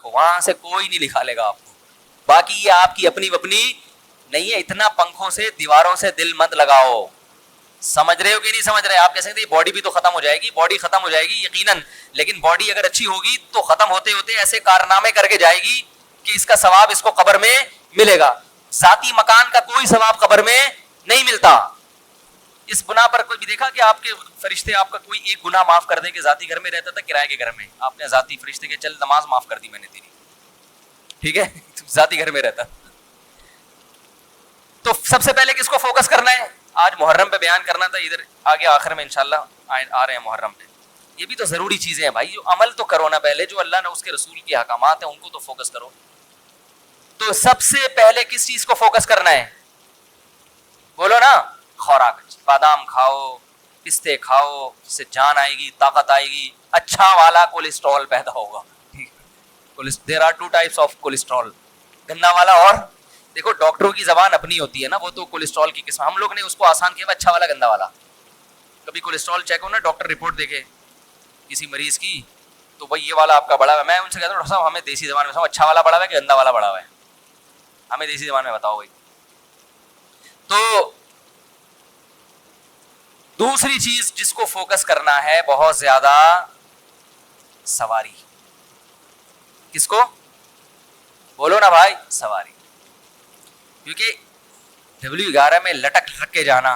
کو, وہاں سے کوئی نہیں لکھا لے گا آپ کو. باقی یہ آپ کی اپنی نہیں ہے. اتنا پنکھوں سے دیواروں سے دل مت لگاؤ. سمجھ رہے ہو کہ نہیں سمجھ رہے؟ آپ کہہ سکتے ہیں باڈی بھی تو ختم ہو جائے گی, باڈی ختم ہو جائے گی یقیناً, لیکن باڈی اگر اچھی ہوگی تو ختم ہوتے ہوتے ایسے کارنامے کر کے جائے گی کہ اس کا ثواب اس کو قبر میں ملے گا. ذاتی مکان کا کوئی ثواب قبر میں نہیں ملتا. اس بنا پر کوئی بھی دیکھا کہ آپ کے فرشتے آپ کا کوئی ایک گناہ معاف کر دیں کہ ذاتی گھر میں رہتا تھا کرائے کے گھر میں, آپ نے ذاتی فرشتے کے چل نماز معاف کر دی میں نے تیری, ٹھیک ہے, ذاتی گھر میں رہتا. تو سب سے پہلے کس کو فوکس کرنا ہے؟ آج محرم پہ بیان کرنا تھا, ادھر آگے آخر میں انشاءاللہ آ رہے ہیں محرم پہ. یہ بھی تو ضروری چیزیں ہیں بھائی, جو عمل تو کرو نا پہلے, جو اللہ نے اس کے رسول کے احکامات ہیں ان کو تو فوکس کرو. تو سب سے پہلے کس چیز کو فوکس کرنا ہے؟ بولو نا, خوراک. بادام کھاؤ, پستے کھاؤ, جس سے جان آئے گی, طاقت آئے گی, اچھا والا کولیسٹرول پیدا ہوگا. There are 2 types of cholesterol, گندا والا اور دیکھو ڈاکٹروں کی زبان اپنی ہوتی ہے نا, وہ تو کولیسٹرول کی قسم, ہم لوگ نے اس کو آسان کیا اچھا والا گندا والا. کبھی کولیسٹرول چیک ہو نا, ڈاکٹر رپورٹ دیکھے کسی مریض کی, تو بھائی یہ والا آپ کا بڑا ہے. میں ان سے کہتا ہوں ڈاکٹر صاحب ہمیں دیسی زبان میں اچھا والا بڑا ہے کہ گندا والا بڑا ہے, ہمیں دیسی زبان میں بتاؤ بھائی. تو دوسری چیز جس کو فوکس کرنا ہے بہت زیادہ, سواری. کس کو بولو نا بھائی؟ سواری. کیونکہ W11 میں لٹک کے جانا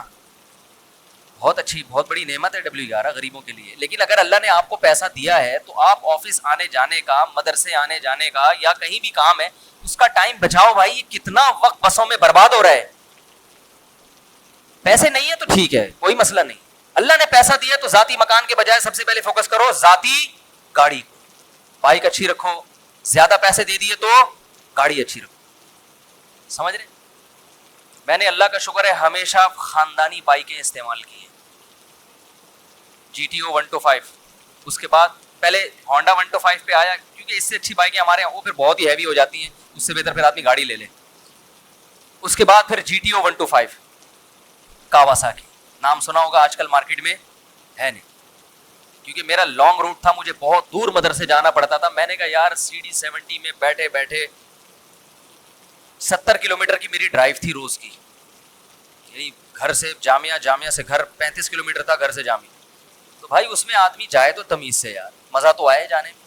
بہت اچھی بہت بڑی نعمت ہے W11 غریبوں کے لیے. لیکن اگر اللہ نے آپ کو پیسہ دیا ہے تو آپ آفس آنے جانے کا, مدرسے آنے جانے کا, یا کہیں بھی کام ہے اس کا ٹائم بچاؤ بھائی. یہ کتنا وقت بسوں میں برباد ہو رہا ہے. پیسے نہیں ہے تو ٹھیک ہے, کوئی مسئلہ نہیں. اللہ نے پیسہ دیا تو ذاتی مکان کے بجائے سب سے پہلے فوکس کرو ذاتی گاڑی. بائک اچھی رکھو. زیادہ پیسے دے دیے تو گاڑی اچھی رکھو. سمجھ رہے؟ میں نے اللہ کا شکر ہے ہمیشہ خاندانی بائکیں استعمال کی ہیں. GTO 125, اس کے بعد پہلے ہونڈا 125 پہ آیا, کیونکہ اس سے اچھی بائکیں ہمارے یہاں وہ پھر بہت ہی ہیوی ہو جاتی ہیں, اس سے بہتر پھر آدمی گاڑی لے لے. اس کے بعد پھر GTO 125 کاواساکی, نام سنا ہوگا, آج کل مارکیٹ میں ہے نہیں. کیونکہ میرا لانگ روٹ تھا, مجھے بہت دور مدرسے جانا پڑتا تھا. میں نے کہا یار CD70 میں بیٹھے بیٹھے 70 کلومیٹر کی میری ڈرائیو تھی روز کی, یعنی گھر سے جامعہ, جامعہ سے گھر 35 کلومیٹر تھا, گھر سے جامعہ. تو بھائی اس میں آدمی جائے تو تمیز سے یار, مزہ تو آئے جانے میں.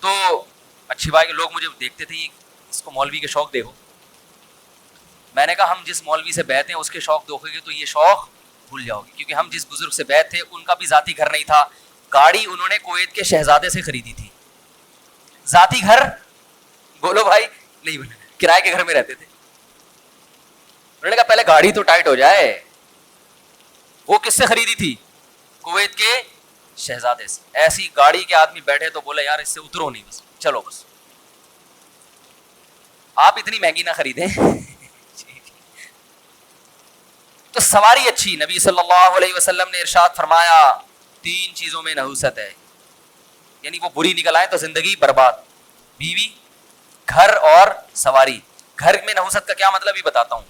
تو اچھی بات کہ لوگ مجھے دیکھتے تھے اس کو مولوی کے شوق دیکھو. میں نے کہا ہم جس مولوی سے بیعت ہیں اس کے شوق دیکھو گے تو یہ شوق بھول جاؤ گے. کیونکہ ہم جس بزرگ سے بیعت تھے ان کا بھی ذاتی گھر نہیں تھا, گاڑی انہوں نے کویت کے شہزادے سے خریدی تھی. ذاتی گھر بولو بھائی نہیں بنے, کرائے کے گھر میں رہتے تھے. انہوں نے کہا پہلے گاڑی تو ٹائٹ ہو جائے. وہ کس سے خریدی تھی؟ کویت کے شہزادے سے. ایسی گاڑی کے آدمی بیٹھے تو بولے یار اس سے اترو نہیں, بس چلو بس. آپ اتنی مہنگی نہ خریدیں. تو سواری اچھی. نبی صلی اللہ علیہ وسلم نے ارشاد فرمایا 3 چیزوں میں نحوست ہے, یعنی وہ بری نکل آئے تو زندگی برباد. بیوی, گھر اور سواری. گھر میں نحوست کا کیا مطلب یہ بتاتا ہوں.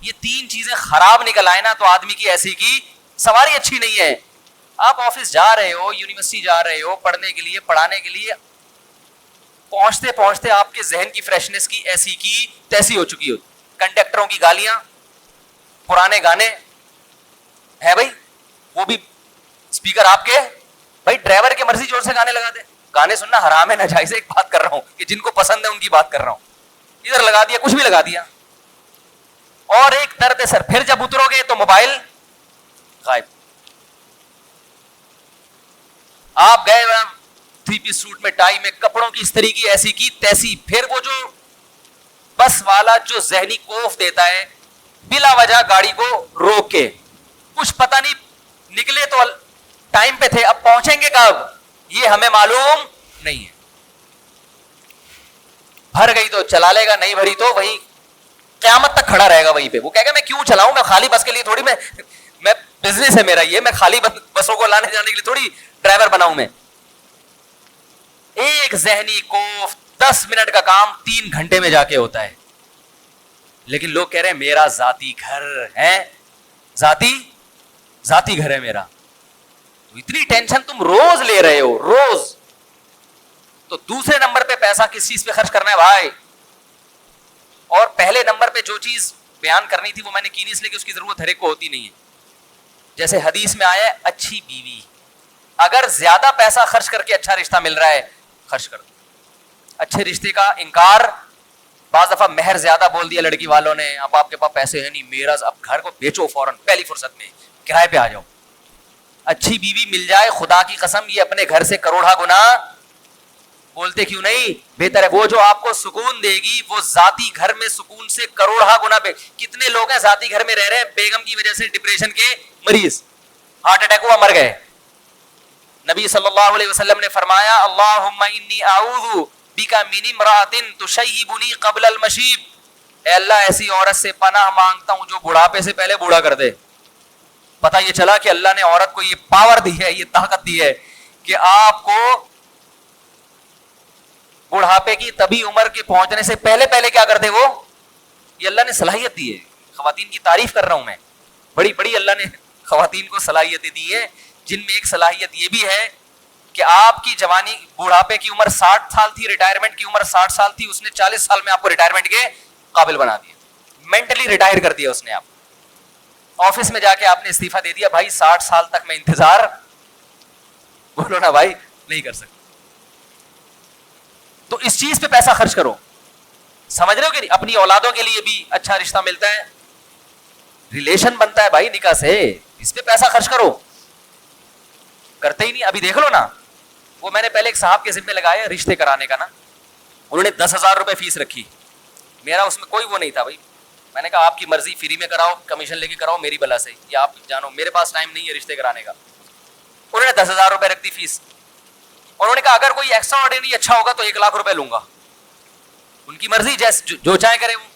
یہ 3 چیزیں خراب نکل آئے نا تو آدمی کی ایسی کی سواری اچھی نہیں ہے. آپ آفس جا رہے ہو, یونیورسٹی جا رہے ہو پڑھنے کے لیے, پڑھانے کے لیے, پہنچتے پہنچتے آپ کے ذہن کی فریشنس کی ایسی کی تیسی ہو چکی ہوتی. کنڈکٹروں کی گالیاں, پرانے گانے ہے بھائی, وہ بھی اسپیکر آپ کے, بھائی ڈرائیور کے مرضی جوڑ سے گانے لگا دے. گانے سننا حرام ہے, ناجائز ہے. ایک بات کر رہا ہوں کہ جن کو پسند ہے ان کی بات کر رہا ہوں. ادھر لگا دیا, کچھ بھی لگا دیا. اور ایک درد سر, پھر جب اترو گے تو موبائل غائب. آپ گئے 3 پیس سوٹ میں, ٹائی میں, کپڑوں کی استری کی ایسی کی تیسی. پھر وہ جو بس والا جو ذہنی کوف دیتا ہے بلا وجہ گاڑی کو روک کے, کچھ پتہ نہیں نکلے تو ٹائم پہ تھے, اب پہنچیں گے کب یہ ہمیں معلوم نہیں ہے. بھر گئی تو چلا لے گا, نہیں بھری تو وہی قیامت تک کھڑا رہے گا وہیں پہ. وہ کہے گا میں کیوں چلاؤں, میں خالی بس کے لیے تھوڑی, میں بزنس ہے میرا یہ, میں خالی بسوں کو لانے جانے کے لیے تھوڑی ڈرائیور بناؤں میں. ایک ذہنی کوف 10 منٹ کا کام 3 گھنٹے میں جا کے ہوتا ہے. لیکن لوگ کہہ رہے ہیں میرا ذاتی گھر ہے, ذاتی گھر ہے میرا. تو اتنی ٹینشن تم روز لے رہے ہو, روز. تو دوسرے نمبر پہ پیسہ کس چیز پہ خرچ کرنا ہے بھائی؟ اور پہلے نمبر پہ جو چیز بیان کرنی تھی وہ میں نے کی نہیں، اس لیے کہ اس کی ضرورت ہر ایک کو ہوتی نہیں ہے. جیسے حدیث میں آیا ہے اچھی بیوی، اگر زیادہ پیسہ خرچ کر کے اچھا رشتہ مل رہا ہے خرچ کر دو. اچھے رشتے کا انکار، بعض دفعہ مہر زیادہ بول دیا لڑکی والوں نے، اب آپ کے پاس پیسے ہیں نہیں، میرا اب گھر کو بیچو فوراً پہلی فرصت میں، کرائے پہ آ جاؤ. اچھی بیوی مل جائے خدا کی قسم یہ اپنے گھر سے کروڑا گنا، بولتے کیوں نہیں، بہتر ہے وہ جو آپ کو سکون دے گی وہ ذاتی گھر میں سکون سے کروڑا گنا بے. کتنے لوگ ہیں ذاتی گھر میں رہ رہے ہیں، بیگم کی وجہ سے ڈپریشن کے مریض، ہارٹ اٹیک ہوا مر گئے. نبی صلی اللہ علیہ وسلم نے فرمایا اللہم انی اعوذ بک من امرأۃ تشیبنی قبل المشیب، اے اللہ ایسی عورت سے پناہ مانگتا ہوں جو بڑھاپے سے پہلے بوڑھا کر دے. پتہ یہ چلا کہ اللہ نے عورت کو یہ پاور دی ہے، یہ طاقت دی ہے کہ آپ کو بڑھاپے کی طبی عمر کے پہنچنے سے پہلے کیا کر دے وہ، یہ اللہ نے صلاحیت دی ہے. خواتین کی تعریف کر رہا ہوں میں، بڑی بڑی اللہ نے خواتین کو صلاحیتیں دی ہے، جن میں ایک صلاحیت یہ بھی ہے کہ آپ کی جوانی بڑھاپے کی عمر 60 سال تھی، ریٹائرمنٹ کی عمر 60 سال تھی، اس نے 40 سال میں آپ کو ریٹائرمنٹ کے قابل بنا دیا، مینٹلی ریٹائر کر دیا اس نے. آپ آفس میں جا کے آپ نے استعفیٰ دے دیا، بھائی 60 سال تک میں انتظار، بولو نا بھائی نہیں کر سکتے. تو اس چیز پہ پیسہ خرچ کرو، سمجھ رہے ہو کہ اپنی اولادوں کے لیے بھی اچھا رشتہ ملتا ہے، ریلیشن بنتا ہے بھائی نکاح سے، اس پہ پیسہ خرچ کرو. کرتے ہی نہیں. ابھی دیکھ لو نا، وہ میں نے پہلے ایک صاحب کے ذمہ لگایا رشتے کرانے کا نا، انہوں نے 10,000 روپے فیس رکھی، میرا اس میں کوئی وہ نہیں تھا بھائی. میں نے کہا آپ کی مرضی، فری میں کراؤ، کمیشن لے کے کراؤ میری بلا سے، یا آپ جانو میرے پاس ٹائم نہیں ہے رشتے کرانے کا. انہوں نے 10,000 روپے رکھ دی فیس. انہوں نے کہا اگر کوئی ایکسٹرا آرڈینری اچھا ہوگا تو 1,00,000 روپے لوں گا. ان کی مرضی، جیسے جو چاہے کرے وہ.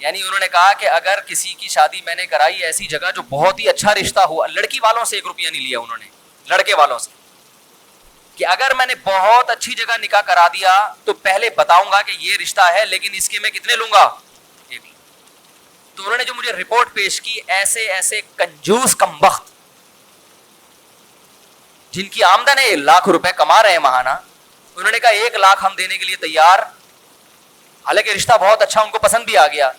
یعنی انہوں نے کہا کہ اگر کسی کی شادی میں نے کرائی ایسی جگہ جو بہت ہی اچھا رشتہ ہوا، لڑکی والوں سے 1 روپیہ نہیں لیا انہوں نے، لڑکے والوں سے، کہ اگر میں نے بہت اچھی جگہ نکاح کرا دیا تو پہلے بتاؤں گا کہ یہ رشتہ ہے لیکن اس کے میں کتنے لوں گا، 1 لاکھ. تو انہوں نے جو مجھے رپورٹ پیش کی، ایسے کنجوس کمبخت جن کی آمدن ہے 1,00,000 روپے کما رہے ہیں ماہانہ، انہوں نے کہا 1,00,000 ہم دینے کے لیے تیار، حالانکہ رشتہ بہت اچھا ان کو پسند بھی آ گیا.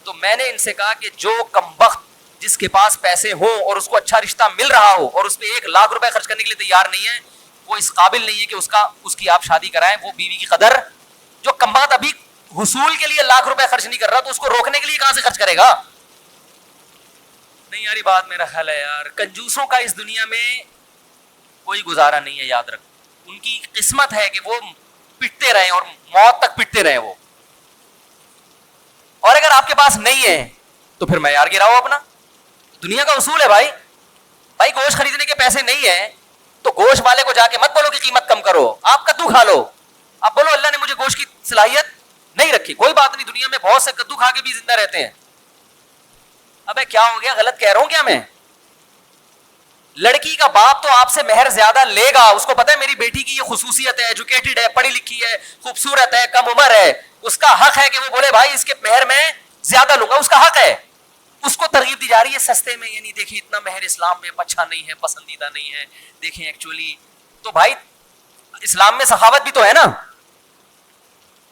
تو میں نے ان سے کہا کہ جو کمبخت جس کے پاس پیسے ہوں اور اس کو اچھا رشتہ مل رہا ہو اور اس پہ 1,00,000 روپے خرچ کرنے کے لیے تیار نہیں ہے، وہ اس قابل نہیں ہے کہ اس کی آپ شادی کرائیں. وہ بیوی کی قدر، جو کمبخت ابھی حصول کے لیے 1,00,000 روپے خرچ نہیں کر رہا تو اس کو روکنے کے لیے کہاں سے خرچ کرے گا؟ نہیں یاری بات میرا خیال ہے یار، کنجوسوں کا اس دنیا میں کوئی گزارا نہیں ہے. یاد رکھ، ان کی قسمت ہے کہ وہ پٹتے رہے اور موت تک پٹتے رہے وہ. اور اگر آپ کے پاس نہیں ہے تو پھر معیار گراؤ اپنا. دنیا کا اصول ہے بھائی گوشت خریدنے کے پیسے نہیں ہے تو گوشت والے کو جا کے مت بولو کہ قیمت کم کرو، آپ کدو کھا لو. آپ بولو اللہ نے مجھے گوشت کی صلاحیت نہیں رکھی، کوئی بات نہیں، دنیا میں بہت سے کدو کھا کے بھی زندہ رہتے ہیں. ابے کیا ہو گیا، غلط کہہ رہا ہوں کیا میں؟ لڑکی کا باپ تو آپ سے مہر زیادہ لے گا، اس کو پتا ہے میری بیٹی کی یہ خصوصیت ہے، ایجوکیٹڈ ہے، پڑھی لکھی ہے، خوبصورت ہے، کم عمر ہے، اس کا حق ہے کہ وہ بولے بھائی اس کے مہر میں زیادہ لوں گا، اس کا حق ہے. اس کو ترغیب دی جا رہی ہے سستے میں، یعنی دیکھیں اتنا مہر اسلام میں اچھا نہیں ہے، پسندیدہ نہیں ہے. دیکھیں ایکچولی تو بھائی اسلام میں سخاوت بھی تو ہے نا.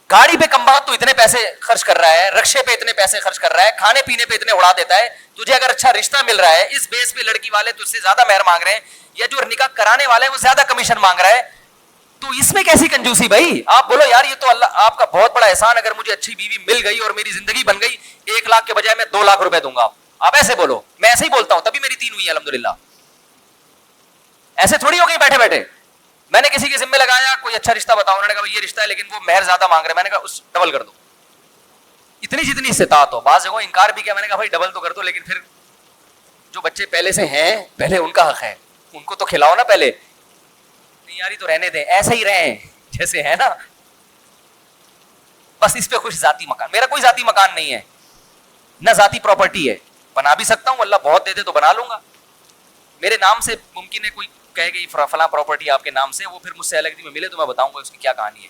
گاڑی پہ کمبخت تو اتنے پیسے خرچ کر رہا ہے، رکشے پہ اتنے پیسے خرچ کر رہا ہے، کھانے پینے پہ اتنے اڑا دیتا ہے. تجھے اگر اچھا رشتہ مل رہا ہے اس بیس پہ لڑکی والے تجھ سے زیادہ مہر مانگ رہے ہیں، یا جو نکاح کرانے والے ہیں وہ زیادہ کمیشن مانگ رہا ہے، تو اس میں کیسی کنجوسی بھائی؟ آپ بولو یار یہ تو اللہ آپ کا بہت بڑا احسان، اگر مجھے اچھی بیوی مل گئی اور میری زندگی بن گئی، 1,00,000 کے بجائے میں 2,00,000 روپے دوں گا. آپ ایسے بولو، میں ایسے ہی بولتا ہوں، تبھی میری 3 ہوئی ہے الحمدللہ. ایسے تھوڑی ہو گئی بیٹھے بیٹھے. میں نے کسی کے ذمہ لگایا کوئی اچھا رشتہ بتاؤ، انہوں نے کہا یہ رشتہ ہے لیکن وہ مہر زیادہ مانگ رہے ہیں، میں نے کہا اس ڈبل کر دو، اتنی جتنی استطاعت ہو. بعض جگہوں انکار بھی کیا، میں نے کہا بھائی ڈبل تو کر دو لیکن پھر جو بچے پہلے سے ہیں پہلے ان کا حق ہے، ان کو تو کھلاؤ نا پہلے. نہیں یاری تو رہنے دیں، ایسے ہی رہیں جیسے ہے نا. بس اس پہ کچھ ذاتی مکان، میرا کوئی ذاتی مکان نہیں ہے، نہ ذاتی پراپرٹی ہے، بنا بھی سکتا ہوں، اللہ بہت دے دے تو بنا لوں گا. میرے نام سے ممکن ہے کوئی کہے کہ فلاں پراپرٹی آپ کے نام سے، وہ پھر مجھ سے الگ میں ملے تو میں بتاؤں گا اس کی کیا کہانی ہے.